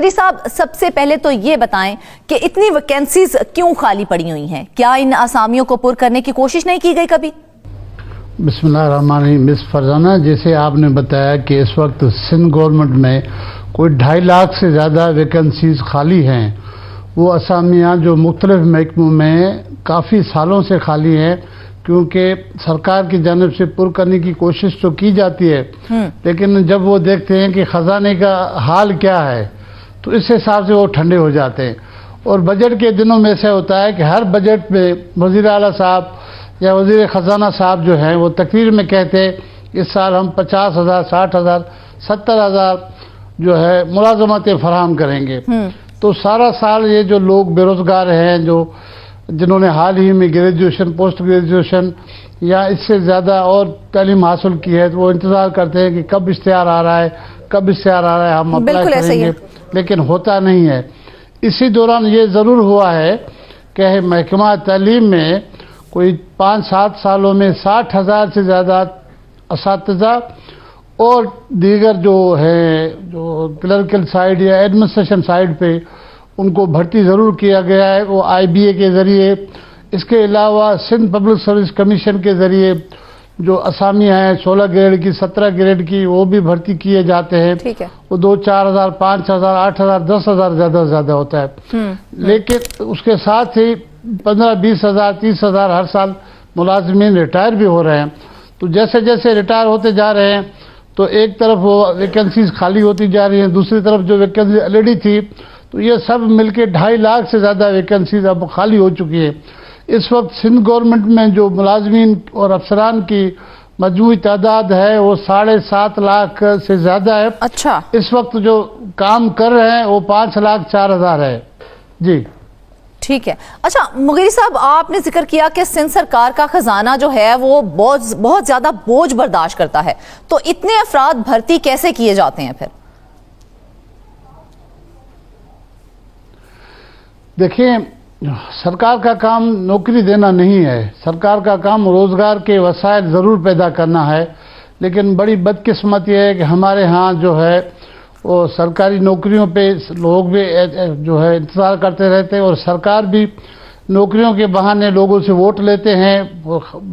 मुगीरी साहब, सबसे पहले तो ये बताएं कि इतनी वैकेंसीज क्यों खाली पड़ी हुई हैं? क्या इन असामियों को पुर करने की कोशिश नहीं की गई कभी? बिस्मिल्लाहिर्रहमानिर्रहीम। मिस फरजाना, जैसे आपने बताया कि इस वक्त सिंध गवर्नमेंट में कोई 2.5 लाख से ज़्यादा वैकेंसीज खाली हैं। वो असामियाँ जो मुख्तलिफ महकमों में काफ़ी सालों से खाली हैं, क्योंकि सरकार की जानिब से पुर करने की कोशिश तो की जाती है, लेकिन जब वो देखते हैं कि ख़जाने का हाल क्या है तो इस हिसाब से वो ठंडे हो जाते हैं। और बजट के दिनों में ऐसा होता है कि हर बजट में वज़ीर आला साहब या वज़ीर ख़जाना साहब जो हैं वो तकरीर में कहते हैं इस साल हम 50,000, 60,000, 70,000 जो है मुलाजमतें फराहम करेंगे। तो सारा साल ये जो लोग बेरोज़गार हैं, जो जिन्होंने हाल ही में ग्रेजुएशन, पोस्ट ग्रेजुएशन या इससे ज़्यादा और तालीम हासिल की है, तो वो इंतज़ार करते हैं कि कब इश्तिहार आ रहा है, कब इश्तिहार आ रहा है, हम अप्लाई करेंगे, लेकिन होता नहीं है। इसी दौरान ये ज़रूर हुआ है कि महकमा तालीम में कोई 5-7 सालों में 60,000 से ज़्यादा असातिज़ा और दीगर जो है जो क्लर्कल साइड या एडमिनिस्ट्रेशन साइड पे उनको भर्ती ज़रूर किया गया है, वो IBA के ज़रिए। इसके अलावा सिंध पब्लिक सर्विस कमीशन के ज़रिए जो असामियाँ हैं 16 ग्रेड की, 17 ग्रेड की, वो भी भर्ती किए जाते हैं। ठीक है। वो 2-4 हज़ार, 5 हज़ार, 8 हज़ार, 10 हज़ार ज़्यादा से ज़्यादा होता है। लेकिन उसके साथ ही 15-20 हज़ार, 30 हज़ार हर साल मुलाजमीन रिटायर भी हो रहे हैं। तो जैसे जैसे रिटायर होते जा रहे हैं तो एक तरफ वो वैकेंसीज खाली होती जा रही हैं, दूसरी तरफ जो वैकेंसी ऑलरेडी थी, तो ये सब मिलके 2.5 लाख से ज़्यादा वैकेंसीज अब खाली हो चुकी है। इस वक्त सिंध गवर्नमेंट में जो मुलाजमीन और अफसरान की मजमूई तादाद है वो 7.5 लाख से ज़्यादा है। अच्छा। इस वक्त जो काम कर रहे हैं वो 5,04,000 है। जी ठीक है। अच्छा मुगीरी साहब, आपने जिक्र किया कि सिंध सरकार का खजाना जो है वो बहुत ज्यादा बोझ बर्दाश्त करता है, तो इतने अफराद भर्ती कैसे किए जाते हैं फिर? देखिए, सरकार का काम नौकरी देना नहीं है, सरकार का काम रोजगार के वसाइल ज़रूर पैदा करना है। लेकिन बड़ी बदकिस्मती है कि हमारे यहाँ जो है वो सरकारी नौकरियों पे लोग भी जो है इंतज़ार करते रहते हैं और सरकार भी नौकरियों के बहाने लोगों से वोट लेते हैं।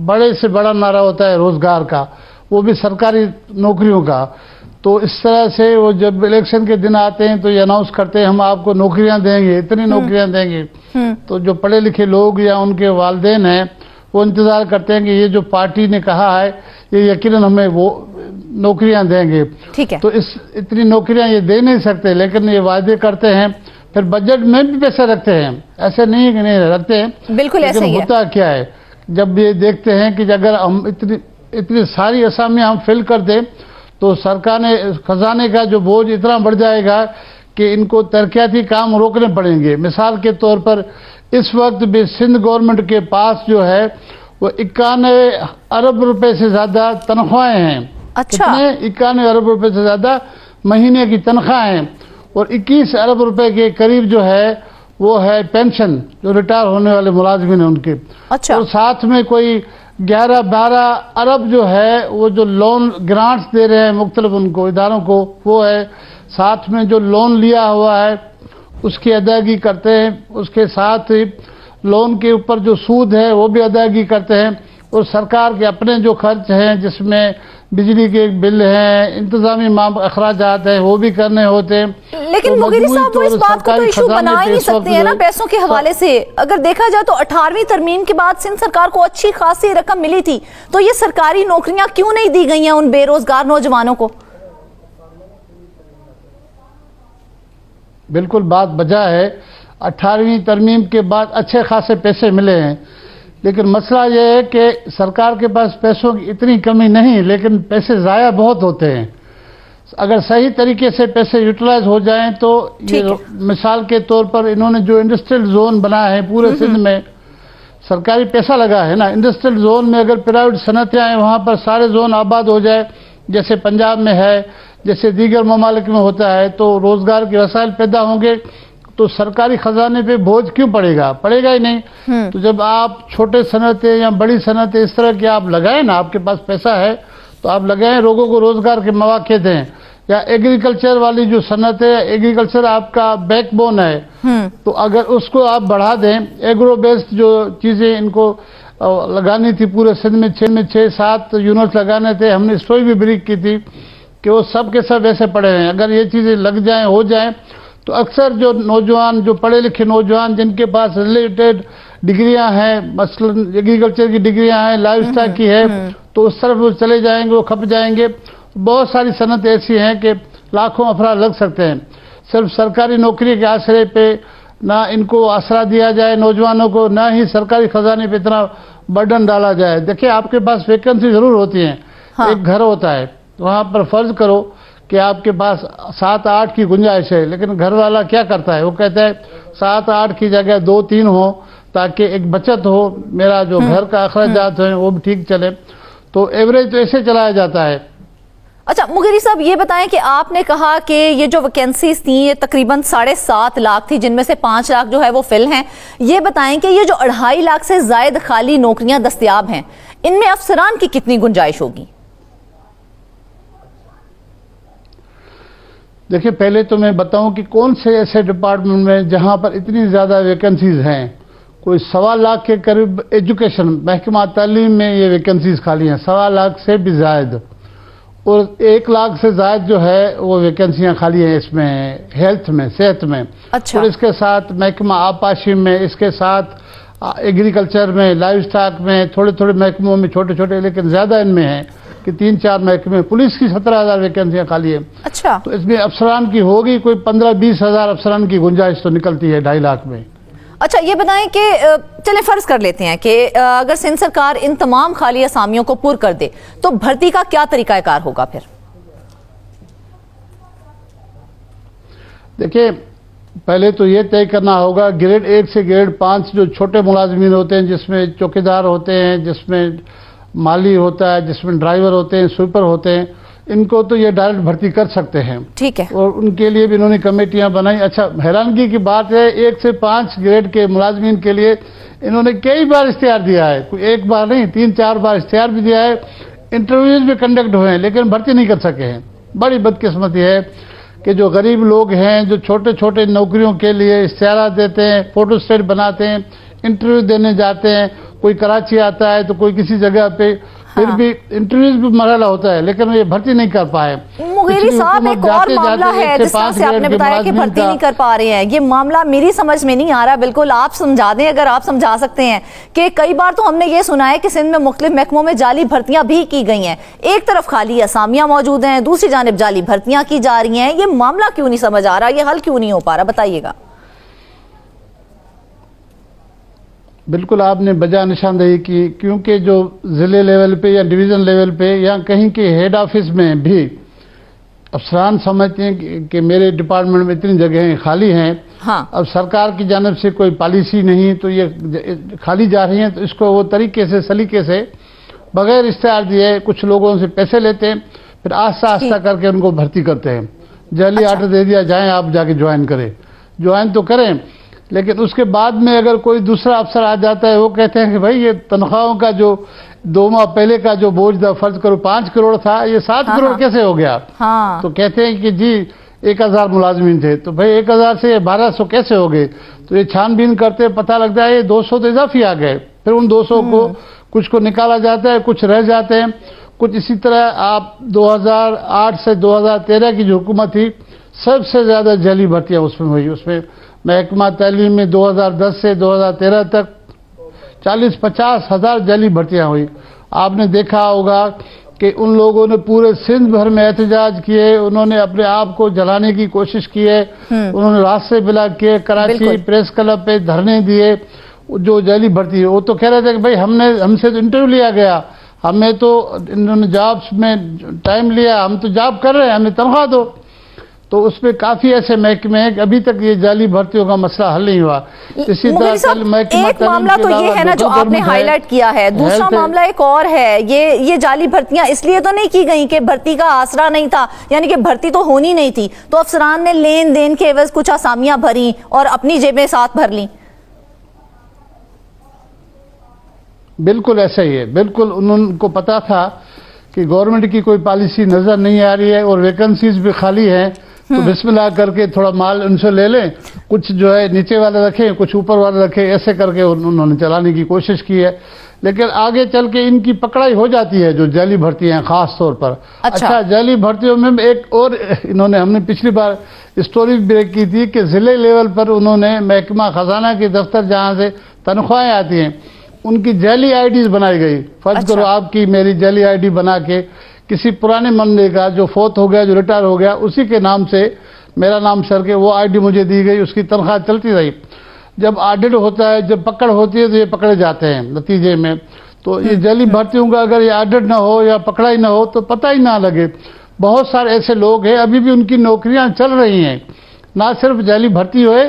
बड़े से बड़ा नारा होता है रोज़गार का, वो भी सरकारी नौकरियों का। तो इस तरह से वो जब इलेक्शन के दिन आते हैं तो ये अनाउंस करते हैं हम आपको नौकरियां देंगे, इतनी नौकरियां देंगे। तो जो पढ़े लिखे लोग या उनके वालिदैन हैं वो इंतज़ार करते हैं कि ये जो पार्टी ने कहा है ये यकीनन हमें वो नौकरियां देंगे। ठीक है। तो इतनी नौकरियां ये दे नहीं सकते, लेकिन ये वादे करते हैं, फिर बजट में भी पैसे रखते हैं। ऐसे नहीं है कि नहीं रखते हैं, बिल्कुल ऐसे ही है। होता क्या है, जब ये देखते हैं कि अगर हम इतनी सारी असामियां हम फिल कर दें तो सरकार ने खजाने का जो बोझ इतना बढ़ जाएगा कि इनको तरक्याती काम रोकने पड़ेंगे। मिसाल के तौर पर इस वक्त भी सिंध गवर्नमेंट के पास जो है वो 91 अरब रुपए से ज़्यादा तनख्वाहें हैं। अच्छा। 91 अरब रुपए से ज़्यादा महीने की तनख्वाह हैं और 21 अरब रुपए के करीब जो है वो है पेंशन, जो रिटायर होने वाले मुलाजमीन हैं उनके। अच्छा। और साथ में कोई 11-12 अरब जो है वो जो लोन ग्रांट्स दे रहे हैं मुख्तलिफ उनको इदारों को, वो है। साथ में जो लोन लिया हुआ है उसकी अदायगी करते हैं, उसके साथ ही लोन के ऊपर जो सूद है वो भी अदायगी करते हैं। और सरकार के अपने जो खर्च हैं जिसमें बिजली के बिल हैं, इंतजामी अखराजात हैं, वो भी करने होते हैं। लेकिन तो मुगीरी साहब वो इस बात को तो इशू बना ही नहीं सकते हैं ना पैसों के हवाले से। अगर देखा जाए तो 18वीं तरमीम के बाद सिंध सरकार को अच्छी खासी रकम मिली थी, तो ये सरकारी नौकरियां क्यों नहीं दी गई हैं उन बेरोजगार नौजवानों को? बिल्कुल बात बजा है। 18वीं तरमीम के बाद अच्छे खासे पैसे मिले हैं, लेकिन मसला यह है कि सरकार के पास पैसों की इतनी कमी नहीं, लेकिन पैसे ज़ाया बहुत होते हैं। अगर सही तरीके से पैसे यूटिलाइज हो जाएं तो ये मिसाल के तौर पर इन्होंने जो इंडस्ट्रियल जोन बनाया है पूरे सिंध में, सरकारी पैसा लगा है ना। इंडस्ट्रियल जोन में अगर प्राइवेट सनतें आए वहाँ पर सारे जोन आबाद हो जाए, जैसे पंजाब में है, जैसे दीगर ममालिक में होता है, तो रोज़गार के वसाइल पैदा होंगे, तो सरकारी खजाने पे बोझ क्यों पड़ेगा? पड़ेगा ही नहीं। तो जब आप छोटे सनतें या बड़ी सनतें इस तरह की आप लगाएं ना, आपके पास पैसा है तो आप लगाएं, लोगों को रोज़गार के मौके दें। या एग्रीकल्चर वाली जो सनत है, एग्रीकल्चर आपका बैकबोन है, तो अगर उसको आप बढ़ा दें, एग्रो बेस्ड जो चीजें इनको लगानी थी पूरे सिंध में 6-7 यूनिट लगाने थे, हमने स्टोरी भी ब्रीक की थी कि वो सब के सब ऐसे पड़े हैं। अगर ये चीजें लग जाएं, हो जाएं, तो अक्सर जो नौजवान, जो पढ़े लिखे नौजवान जिनके पास रिलेटेड डिग्रियां हैं, मसलन एग्रीकल्चर की डिग्रियां हैं, लाइफ स्टाइल की है, तो उस तरफ वो चले जाएंगे, वो खप जाएंगे। बहुत सारी सनत ऐसी हैं कि लाखों अफराद लग सकते हैं। सिर्फ सरकारी नौकरी के आसरे पे ना इनको आसरा दिया जाए नौजवानों को, ना ही सरकारी खजाने पे इतना बर्डन डाला जाए। देखिए, आपके पास वैकेंसी जरूर होती है। हाँ। एक घर होता है, वहां पर फर्ज करो कि आपके पास 7-8 की गुंजाइश है, लेकिन घर वाला क्या करता है, वो कहता है 7-8 की जगह 2-3 हो, ताकि एक बचत हो, मेरा जो घर का अखराजात है वो भी ठीक चले। तो एवरेज तो ऐसे चलाया जाता है। अच्छा मुगेरी साहब, ये बताएं कि आपने कहा कि ये जो वैकेंसीज थी ये तकरीबन 7.5 लाख थी, जिनमें से 5 लाख जो है वो फिल हैं। ये बताएं कि ये जो 2.5 लाख से जायद खाली नौकरियां दस्तयाब हैं, इनमें अफसरान की कितनी गुंजाइश होगी? देखिए, पहले तो मैं बताऊं कि कौन से ऐसे डिपार्टमेंट में जहां पर इतनी ज्यादा वैकेंसीज हैं। कोई 1.25 लाख के करीब एजुकेशन महकमा तालीम में ये वैकेंसीज खाली हैं, 1.25 लाख से भी ज्यादा, और 1 लाख से ज्यादा जो है वो वैकेंसियां खाली हैं इसमें हेल्थ में, सेहत में। अच्छा। और इसके साथ महकमा आबपाशी में, इसके साथ एग्रीकल्चर में, लाइव स्टॉक में, थोड़े थोड़े महकमों में छोटे छोटे, लेकिन ज्यादा इनमें है कि 3-4 महकमे। पुलिस की 17,000 वैकेंसियां खाली है। अच्छा। तो इसमें अफसरान की होगी कोई 15-20 हजार अफसरान की गुंजाइश तो निकलती है 2.5 लाख में। अच्छा, ये बताएं कि चले फर्ज कर लेते हैं कि अगर सिंध सरकार इन तमाम खाली असामियों को पूर कर दे, तो भर्ती का क्या तरीकाकार होगा फिर? देखिए, पहले तो ये तय करना होगा ग्रेड 1 से ग्रेड 5 जो छोटे मुलाजमीन होते हैं, जिसमें चौकीदार होते हैं, जिसमें माली होता है, जिसमें ड्राइवर होते हैं, स्वीपर होते हैं, इनको तो ये डायरेक्ट भर्ती कर सकते हैं। ठीक है। और उनके लिए भी इन्होंने कमेटियां बनाई। अच्छा, हैरानगी की बात है, 1 से 5 ग्रेड के मुलाजमीन के लिए इन्होंने कई बार इश्तिहार दिया है, कोई एक बार नहीं 3-4 बार इश्तिहार भी दिया है, इंटरव्यूज भी कंडक्ट हुए हैं, लेकिन भर्ती नहीं कर सके हैं। बड़ी बदकिस्मती है कि जो गरीब लोग हैं, जो छोटे छोटे नौकरियों के लिए इश्तिहार देते हैं, फोटो स्टेट बनाते हैं, इंटरव्यू देने जाते हैं, कोई कराची आता है तो कोई किसी जगह पे, फिर भी इंटरव्यूज भी मरहला होता है, लेकिन ये भर्ती नहीं कर पाए। मुगेरी साहब, एक और मामला है जिस तरह से आपने बताया कि भर्ती नहीं कर पा रहे हैं, ये मामला मेरी समझ में नहीं आ रहा, बिल्कुल आप समझा दें अगर आप समझा सकते हैं। कि कई बार तो हमने ये सुना है कि सिंध में मुख्तलिफ महकमों में जाली भर्तियां भी की गई हैं, एक तरफ खाली असामियां मौजूद हैं, दूसरी जानिब जाली भर्तियां की जा रही हैं। ये मामला क्यों नहीं समझ आ रहा, ये हल क्यों नहीं हो पा रहा, बताइएगा। बिल्कुल आपने बजा निशानदेही की, क्योंकि जो जिले लेवल पे या डिवीजन लेवल पे या कहीं के हेड ऑफिस में भी अफसरान समझते हैं कि मेरे डिपार्टमेंट में इतनी जगहें खाली हैं। हाँ। अब सरकार की जानिब से कोई पॉलिसी नहीं, तो ये खाली जा रही हैं, तो इसको वो तरीके से, सलीके से, बगैर इश्तिहार दिए कुछ लोगों से पैसे लेते हैं, फिर आस्ता आस्ता करके उनको भर्ती करते हैं। जाली आर्डर दे दिया, जाएं आप जाके ज्वाइन करें, ज्वाइन तो करें, लेकिन उसके बाद में अगर कोई दूसरा अफसर आ जाता है, वो कहते हैं कि भाई ये तनख्वाहों का जो 2 माह पहले का जो बोझ था, फर्ज करो 5 करोड़ था, ये 7 करोड़ कैसे हो गया? हाँ। तो कहते हैं कि जी 1000 मुलाजमीन थे, तो भाई 1000 से 1200 कैसे हो गए? तो ये छानबीन करते पता लगता है ये 200 तो इजाफी आ गए। फिर उन 200 को कुछ को निकाला जाता है, कुछ रह जाते हैं, कुछ इसी तरह। आप 2008 से 2013 की जो हुकूमत थी, सबसे ज्यादा जाली भर्तियां उसमें हुई। उसमें महकमा तालीम में 2010 से 2013 तक 40-50 हजार जाली भर्तियां हुई। आपने देखा होगा कि उन लोगों ने पूरे सिंध भर में एहतजाज किए, उन्होंने अपने आप को जलाने की कोशिश की है, उन्होंने रास्ते ब्लॉक किए, कराची प्रेस क्लब पे धरने दिए। जो जाली भर्ती है, वो तो कह रहे थे कि भाई हमसे तो इंटरव्यू लिया गया, हमें तो इन्होंने जॉब्स में टाइम लिया, हम तो जॉब कर रहे हैं, हमें तनख्वाह दो। तो उसमें काफी ऐसे महकमे हैं कि अभी तक ये जाली भर्तियों का मसला हल नहीं हुआ। इसी तरह एक मामला तो ये है ना जो आपने हाईलाइट किया है, दूसरा मामला एक और है, ये जाली भर्तियां इसलिए तो नहीं की गई कि भर्ती का आसरा नहीं था, यानी कि भर्ती तो होनी नहीं थी, तो अफसरान ने लेन देन के एवज कुछ असामियां भरी और अपनी जेबें साथ भर ली। बिल्कुल ऐसा ही है, बिल्कुल उनको पता था कि गवर्नमेंट की कोई पॉलिसी नजर नहीं आ रही है और वैकेंसीज भी खाली हैं, तो बिस्मिल्लाह करके थोड़ा माल उनसे ले लें, कुछ जो है नीचे वाले रखें, कुछ ऊपर वाले रखें, ऐसे करके उन्होंने चलाने की कोशिश की है। लेकिन आगे चल के इनकी पकड़ाई हो जाती है जो जाली भर्तियां हैं खास तौर पर। अच्छा, जाली भर्तियों में एक और इन्होंने, हमने पिछली बार स्टोरी ब्रेक की थी कि जिले लेवल पर उन्होंने महकमा खजाना के दफ्तर जहां से तनख्वाहें आती हैं उनकी जाली आईडीज बनाई गई। फर्ज करो आपकी मेरी जाली आईडी बना के किसी पुराने बंदे का जो फोत हो गया, जो रिटायर हो गया, उसी के नाम से मेरा नाम सर के वो आईडी मुझे दी गई, उसकी तनख्वाह चलती रही। जब ऑडिट होता है, जब पकड़ होती है तो ये पकड़े जाते हैं नतीजे में। तो ये जाली भर्तियों का अगर ये ऑडिट ना हो या पकड़ाई ना हो तो पता ही ना लगे। बहुत सारे ऐसे लोग हैं अभी भी उनकी नौकरियां चल रही हैं, ना सिर्फ जाली भर्ती हुए,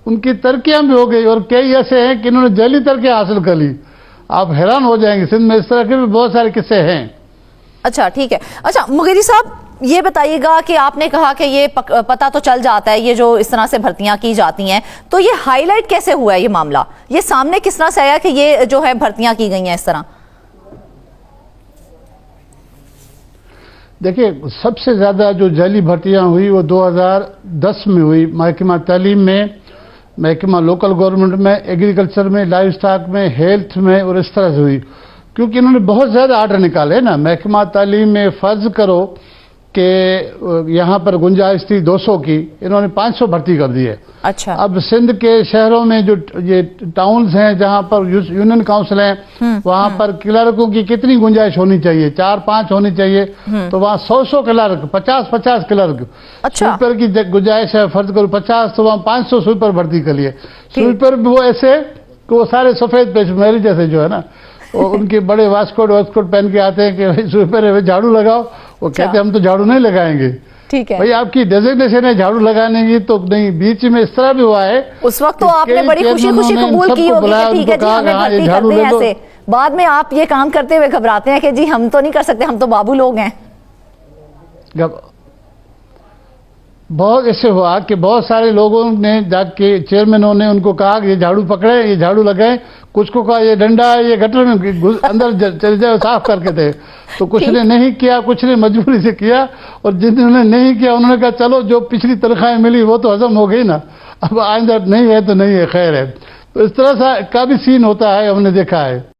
उनकी तरक्कियां भी हो गई और कई ऐसे हैं कि इन्होंने जाली तरक्कियां हासिल कर ली। आप हैरान हो जाएंगे, सिंध में इस तरह के भी बहुत सारे किस्से हैं। अच्छा ठीक है। अच्छा मुगेरी साहब ये बताइएगा कि आपने कहा कि ये पता तो चल जाता है ये जो इस तरह से भर्तियां की जाती हैं, तो ये हाईलाइट कैसे हुआ है ये मामला, ये सामने किस तरह से आया कि ये जो है भर्तियां की गई हैं इस तरह? देखिए, सबसे ज्यादा जो जाली भर्तियां हुई वो 2010 में हुई, महकमा तालीम में, महकमा लोकल गवर्नमेंट में, एग्रीकल्चर में, लाइव स्टॉक में, हेल्थ में और इस तरह से हुई। क्योंकि इन्होंने बहुत ज्यादा आर्डर निकाले ना। महकमा तालीम में फर्ज करो कि यहाँ पर गुंजाइश थी 200 की, इन्होंने 500 भर्ती कर दी है। अच्छा। अब सिंध के शहरों में जो ये टाउन्स हैं जहाँ पर यूनियन काउंसिल हैं, वहाँ पर क्लर्कों की कितनी गुंजाइश होनी चाहिए? 4-5 होनी चाहिए। तो वहाँ 100 क्लर्क, 50 क्लर्क। अच्छा। स्वीपर की गुंजाइश है फर्ज करो 50, तो वहाँ 500 स्वीपर भर्ती कर लिए। स्वीपर भी वो ऐसे कि वो सारे सफेद पेश मेरी जैसे जो है ना, और उनके बड़े वास्कोट पहन के आते हैं कि भाई स्वीपर है, झाड़ू लगाओ। वो कहते हम तो झाड़ू नहीं लगाएंगे। ठीक है भाई, आपकी डेजिग्नेशन है झाड़ू लगाने की तो नहीं। बीच में इस तरह भी हुआ है, उस वक्त तो आपने बड़ी खुशी खुशी कबूल की होगी कि ठीक है जी हमें भर्ती करते हैं ऐसे, बाद में आप ये काम करते हुए घबराते हैं कि जी हम तो नहीं कर सकते, हम तो बाबू लोग हैं। बहुत ऐसे हुआ कि बहुत सारे लोगों ने जाके चेयरमैनों ने उनको कहा कि ये झाड़ू पकड़े, ये झाड़ू लगाए। कुछ को कहा ये डंडा है, ये गटर में अंदर चले जाओ, साफ करके थे। तो कुछ ने नहीं किया, कुछ ने मजबूरी से किया, और जिन्होंने नहीं किया उन्होंने कहा चलो जो पिछली तनख्वाहें मिली वो तो हजम हो गई ना, अब आइंदा नहीं है तो नहीं है, खैर है। तो इस तरह का भी सीन होता है, हमने देखा है।